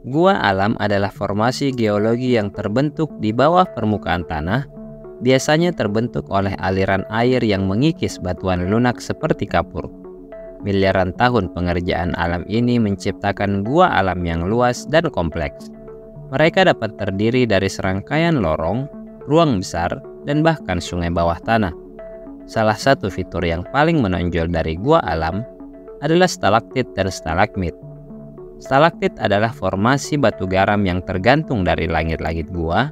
Gua alam adalah formasi geologi yang terbentuk di bawah permukaan tanah, biasanya terbentuk oleh aliran air yang mengikis batuan lunak seperti kapur. Miliaran tahun pengerjaan alam ini menciptakan gua alam yang luas dan kompleks. Mereka dapat terdiri dari serangkaian lorong, ruang besar, dan bahkan sungai bawah tanah. Salah satu fitur yang paling menonjol dari gua alam adalah stalaktit dan stalagmit. Stalaktit adalah formasi batu garam yang tergantung dari langit-langit gua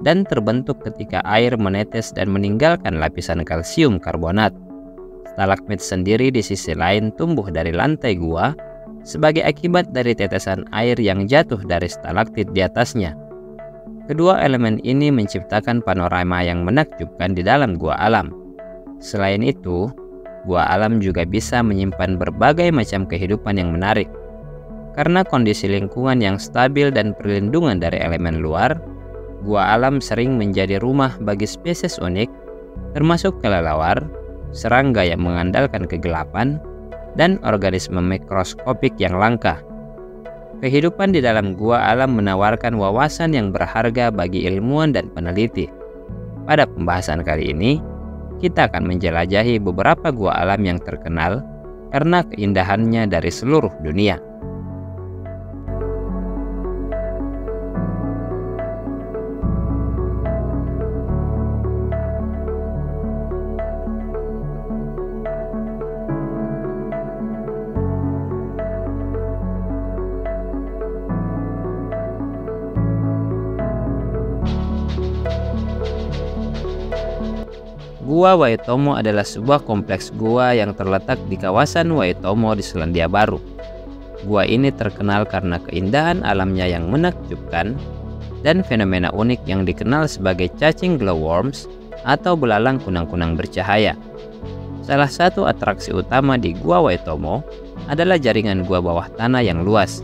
dan terbentuk ketika air menetes dan meninggalkan lapisan kalsium karbonat. Stalagmit sendiri di sisi lain tumbuh dari lantai gua sebagai akibat dari tetesan air yang jatuh dari stalaktit di atasnya. Kedua elemen ini menciptakan panorama yang menakjubkan di dalam gua alam. Selain itu, gua alam juga bisa menyimpan berbagai macam kehidupan yang menarik. Karena kondisi lingkungan yang stabil dan perlindungan dari elemen luar, gua alam sering menjadi rumah bagi spesies unik, termasuk kelelawar, serangga yang mengandalkan kegelapan, dan organisme mikroskopik yang langka. Kehidupan di dalam gua alam menawarkan wawasan yang berharga bagi ilmuwan dan peneliti. Pada pembahasan kali ini, kita akan menjelajahi beberapa gua alam yang terkenal karena keindahannya dari seluruh dunia. Gua Waitomo adalah sebuah kompleks gua yang terletak di kawasan Waitomo di Selandia Baru. Gua ini terkenal karena keindahan alamnya yang menakjubkan dan fenomena unik yang dikenal sebagai cacing glowworms atau belalang kunang-kunang bercahaya. Salah satu atraksi utama di Gua Waitomo adalah jaringan gua bawah tanah yang luas.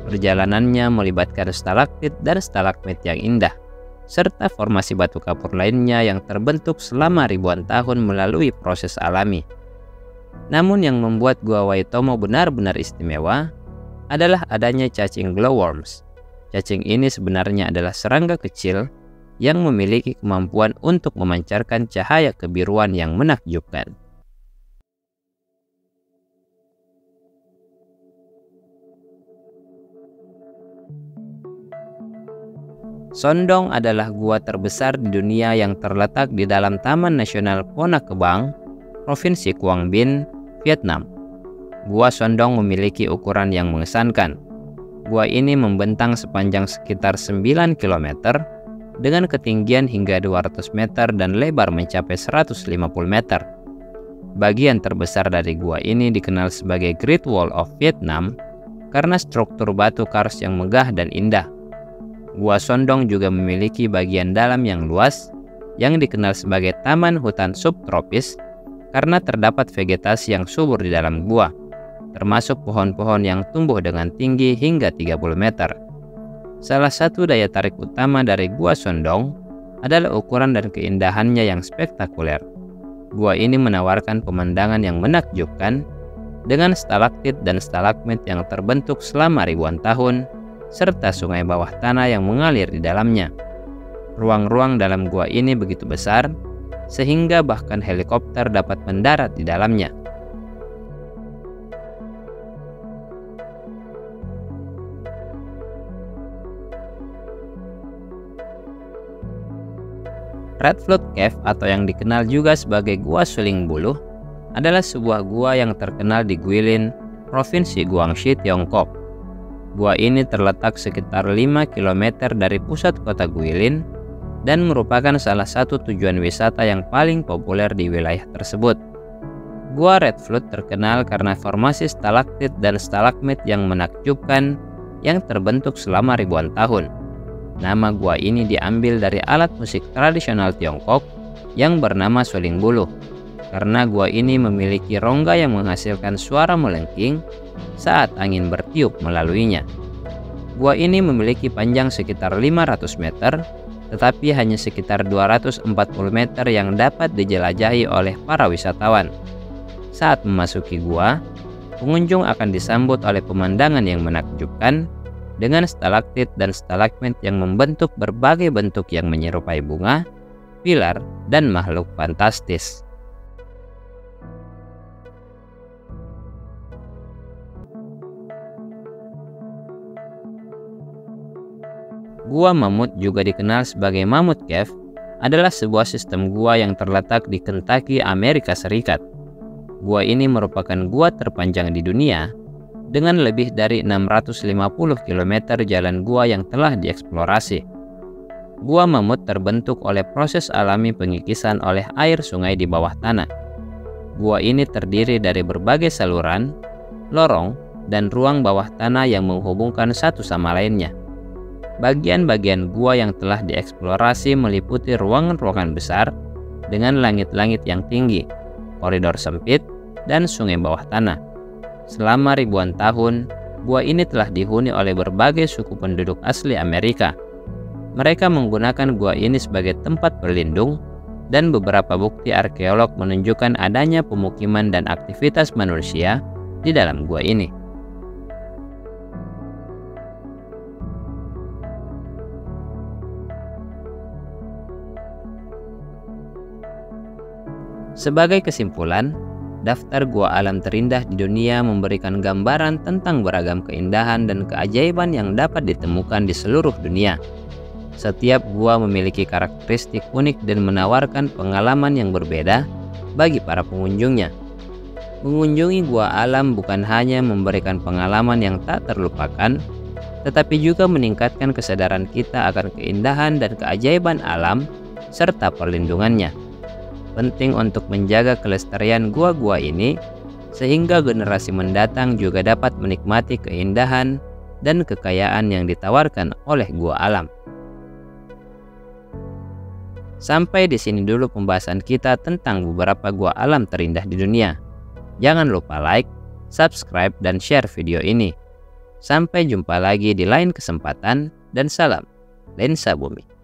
Perjalanannya melibatkan stalaktit dan stalagmit yang indah, serta formasi batu kapur lainnya yang terbentuk selama ribuan tahun melalui proses alami. Namun yang membuat Gua Waitomo benar-benar istimewa adalah adanya cacing glowworms. Cacing ini sebenarnya adalah serangga kecil yang memiliki kemampuan untuk memancarkan cahaya kebiruan yang menakjubkan. Sondong adalah gua terbesar di dunia yang terletak di dalam Taman Nasional Pona Kebang, Provinsi Quang Binh, Vietnam. Gua Sondong memiliki ukuran yang mengesankan. Gua ini membentang sepanjang sekitar 9 km dengan ketinggian hingga 200 meter dan lebar mencapai 150 meter. Bagian terbesar dari gua ini dikenal sebagai Great Wall of Vietnam karena struktur batu kars yang megah dan indah. Gua Sondong juga memiliki bagian dalam yang luas yang dikenal sebagai taman hutan subtropis karena terdapat vegetasi yang subur di dalam gua, termasuk pohon-pohon yang tumbuh dengan tinggi hingga 30 meter. Salah satu daya tarik utama dari Gua Sondong adalah ukuran dan keindahannya yang spektakuler. Gua ini menawarkan pemandangan yang menakjubkan dengan stalaktit dan stalagmit yang terbentuk selama ribuan tahun, serta sungai bawah tanah yang mengalir di dalamnya. Ruang-ruang dalam gua ini begitu besar, sehingga bahkan helikopter dapat mendarat di dalamnya. Red Flood Cave atau yang dikenal juga sebagai Gua Suling Buluh adalah sebuah gua yang terkenal di Guilin, Provinsi Guangxi, Tiongkok. Gua ini terletak sekitar 5 km dari pusat kota Guilin dan merupakan salah satu tujuan wisata yang paling populer di wilayah tersebut. Gua Red Flood terkenal karena formasi stalaktit dan stalagmit yang menakjubkan yang terbentuk selama ribuan tahun. Nama gua ini diambil dari alat musik tradisional Tiongkok yang bernama suling buluh, karena gua ini memiliki rongga yang menghasilkan suara melengking saat angin bertiup melaluinya. Gua ini memiliki panjang sekitar 500 meter, tetapi hanya sekitar 240 meter yang dapat dijelajahi oleh para wisatawan. Saat memasuki gua, pengunjung akan disambut oleh pemandangan yang menakjubkan dengan stalaktit dan stalagmit yang membentuk berbagai bentuk yang menyerupai bunga, pilar, dan makhluk fantastis. Gua Mammoth, juga dikenal sebagai Mammoth Cave, adalah sebuah sistem gua yang terletak di Kentucky, Amerika Serikat. Gua ini merupakan gua terpanjang di dunia dengan lebih dari 650 km jalan gua yang telah dieksplorasi. Gua Mammoth terbentuk oleh proses alami pengikisan oleh air sungai di bawah tanah. Gua ini terdiri dari berbagai saluran, lorong, dan ruang bawah tanah yang menghubungkan satu sama lainnya. Bagian-bagian gua yang telah dieksplorasi meliputi ruangan-ruangan besar dengan langit-langit yang tinggi, koridor sempit, dan sungai bawah tanah. Selama ribuan tahun, gua ini telah dihuni oleh berbagai suku penduduk asli Amerika. Mereka menggunakan gua ini sebagai tempat berlindung, dan beberapa bukti arkeolog menunjukkan adanya pemukiman dan aktivitas manusia di dalam gua ini. Sebagai kesimpulan, daftar gua alam terindah di dunia memberikan gambaran tentang beragam keindahan dan keajaiban yang dapat ditemukan di seluruh dunia. Setiap gua memiliki karakteristik unik dan menawarkan pengalaman yang berbeda bagi para pengunjungnya. Mengunjungi gua alam bukan hanya memberikan pengalaman yang tak terlupakan, tetapi juga meningkatkan kesadaran kita akan keindahan dan keajaiban alam serta perlindungannya. Penting untuk menjaga kelestarian gua-gua ini, sehingga generasi mendatang juga dapat menikmati keindahan dan kekayaan yang ditawarkan oleh gua alam. Sampai di sini dulu pembahasan kita tentang beberapa gua alam terindah di dunia. Jangan lupa like, subscribe, dan share video ini. Sampai jumpa lagi di lain kesempatan, dan salam Lensa Bumi.